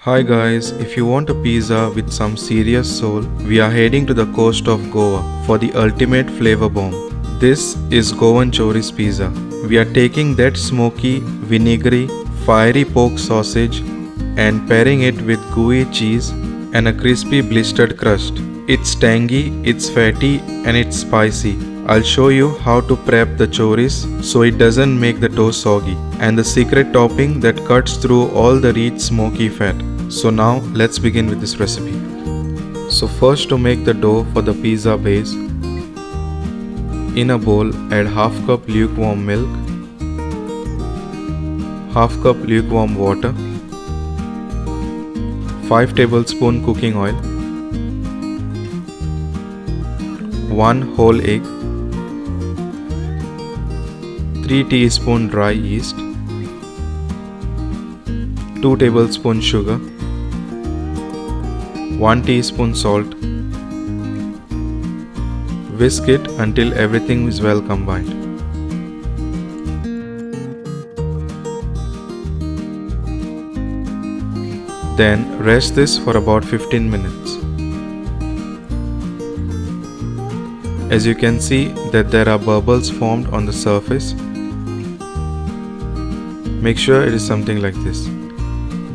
Hi guys, if you want a pizza with some serious soul, we are heading to the coast of Goa for the ultimate flavor bomb. This is Goan Choris Pizza. We are taking that smoky, vinegary, fiery pork sausage and pairing it with gooey cheese and a crispy blistered crust. It's tangy, it's fatty and it's spicy. I'll show you how to prep the choris so it doesn't make the dough soggy, and the secret topping that cuts through all the rich smoky fat. So now let's begin with this recipe. So first, to make the dough for the pizza base, in a bowl add half cup lukewarm milk, half cup lukewarm water, 5 tablespoon cooking oil, 1 whole egg, 3 teaspoon dry yeast, 2 tablespoon sugar, 1 teaspoon salt. Whisk it until everything is well combined. Then rest this for about 15 minutes. As you can see that there are bubbles formed on the surface. Make sure it is something like this.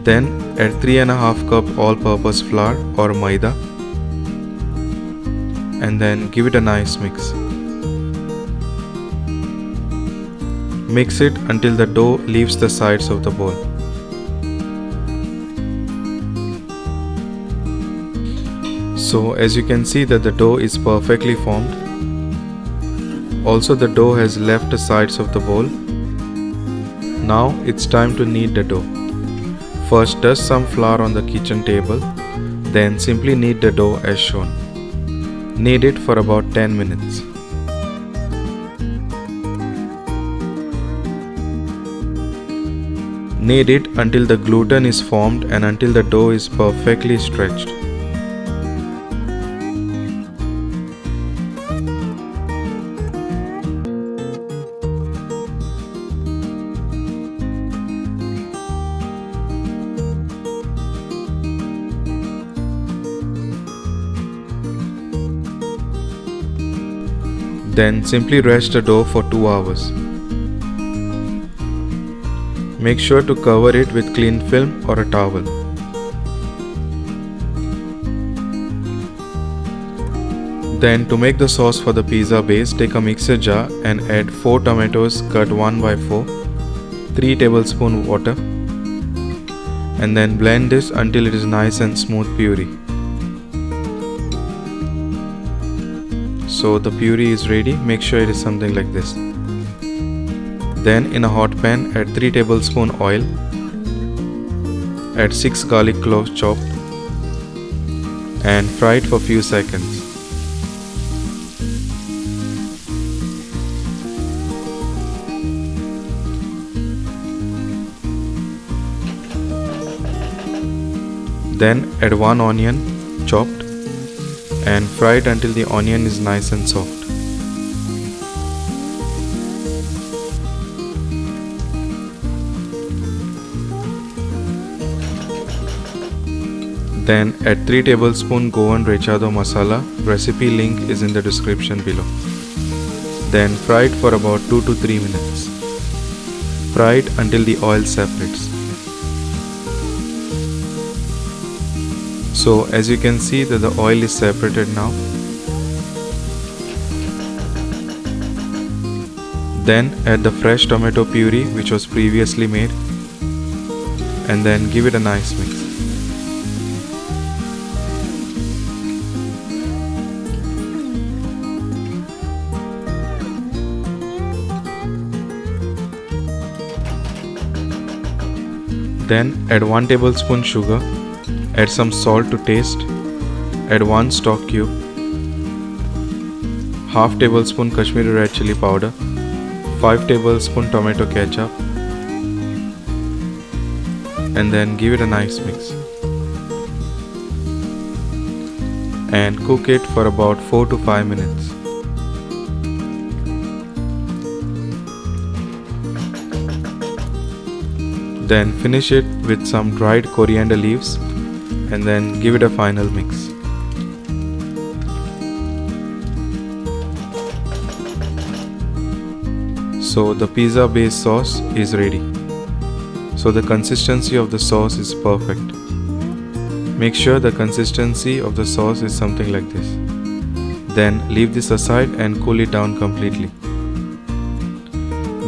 Then add 3.5 cup all-purpose flour or maida and then give it a nice mix. Mix it until the dough leaves the sides of the bowl. So as you can see that the dough is perfectly formed. Also the dough has left the sides of the bowl. Now it's time to knead the dough. First dust some flour on the kitchen table, then simply knead the dough as shown. Knead it for about 10 minutes. Knead it until the gluten is formed and until the dough is perfectly stretched. Then simply rest the dough for 2 hours. Make sure to cover it with cling film or a towel. Then to make the sauce for the pizza base, take a mixer jar and add 4 tomatoes cut 1/4, 3 tablespoon water, and then blend this until it is nice and smooth puree. So the puree is ready. Make sure it is something like this. Then in a hot pan add 3 tablespoon oil, add 6 garlic cloves chopped and fry it for few seconds. Then add 1 onion chopped and fry it until the onion is nice and soft. Then add 3 tablespoon Goan Rechado masala. Recipe link is in the description below. Then fry it for about 2 to 3 minutes. Fry it until the oil separates. So as you can see that the oil is separated now. Then add the fresh tomato puree which was previously made and then give it a nice mix. Then add 1 tablespoon sugar. Add some salt to taste, add 1 stock cube, half tablespoon Kashmiri red chili powder, 5 tablespoon tomato ketchup, and then give it a nice mix. And cook it for about 4 to 5 minutes. Then finish it with some dried coriander leaves and then give it a final mix. So the pizza base sauce is ready. So the consistency of the sauce is perfect. Make sure the consistency of the sauce is something like this. Then leave this aside and cool it down completely.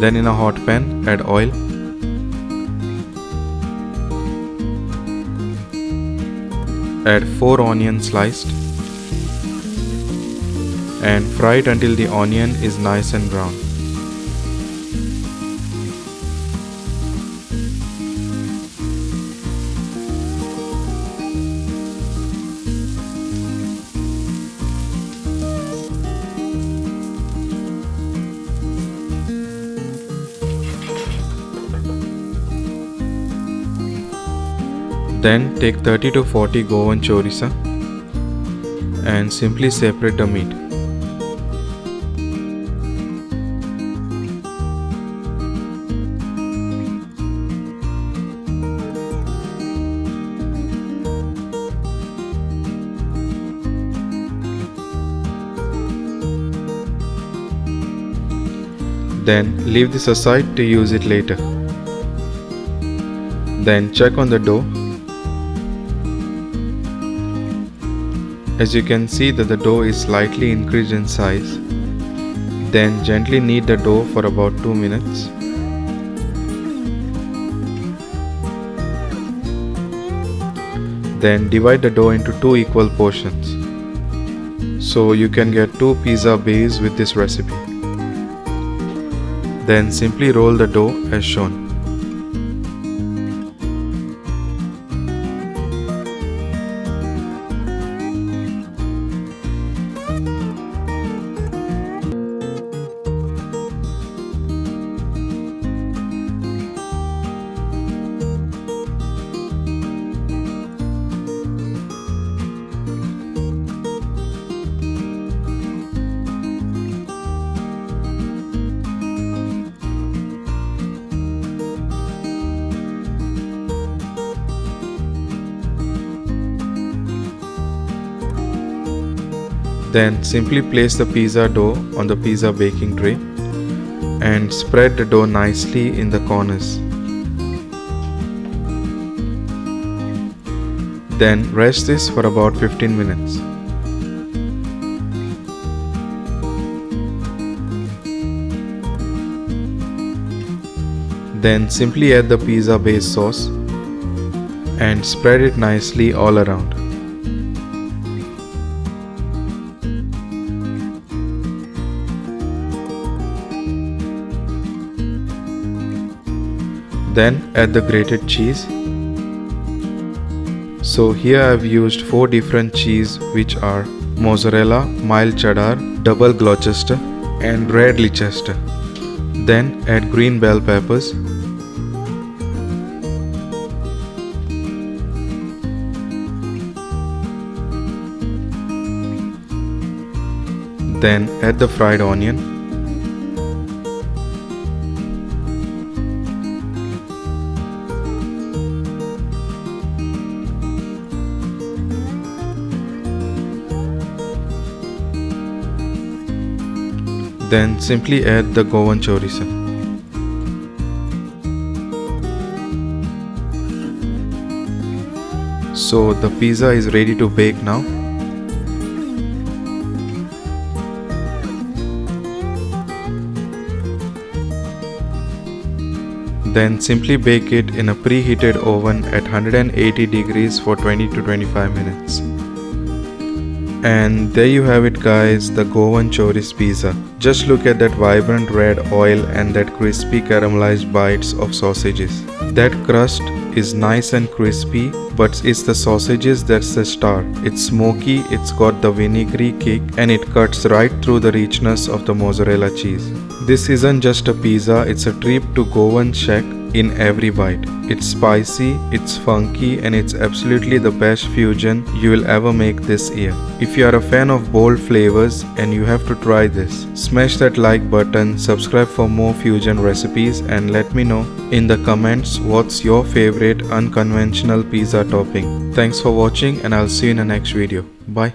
Then in a hot pan, add oil. Add 4 onions sliced and fry it until the onion is nice and brown. Then take 30 to 40 Goan Chorizo and simply separate the meat. Then leave this aside to use it later. Then check on the dough. As you can see that the dough is slightly increased in size. Then gently knead the dough for about 2 minutes. Then divide the dough into 2 equal portions. So you can get 2 pizza bases with this recipe. Then simply roll the dough as shown. Then simply place the pizza dough on the pizza baking tray and spread the dough nicely in the corners. Then rest this for about 15 minutes. Then simply add the pizza base sauce and spread it nicely all around. Then add the grated cheese. So here I have used 4 different cheese, which are mozzarella, mild cheddar, double Gloucester and red Leicester. Then add green bell peppers. Then add the fried onion. Then simply add the Goan Chorizo. So the pizza is ready to bake now. Then simply bake it in a preheated oven at 180 degrees for 20 to 25 minutes. And there you have it guys, the Goan Choris Pizza. Just look at that vibrant red oil and that crispy caramelized bites of sausages. That crust is nice and crispy, but it's the sausages that's the star. It's smoky, it's got the vinegary kick, and it cuts right through the richness of the mozzarella cheese. This isn't just a pizza, it's a trip to Goan Shack in every bite. It's spicy, it's funky, and it's absolutely the best fusion you will ever make this year. If you are a fan of bold flavors and you have to try this, smash that like button, subscribe for more fusion recipes, and let me know in the comments what's your favorite unconventional pizza topping. Thanks for watching, and I'll see you in the next video. Bye.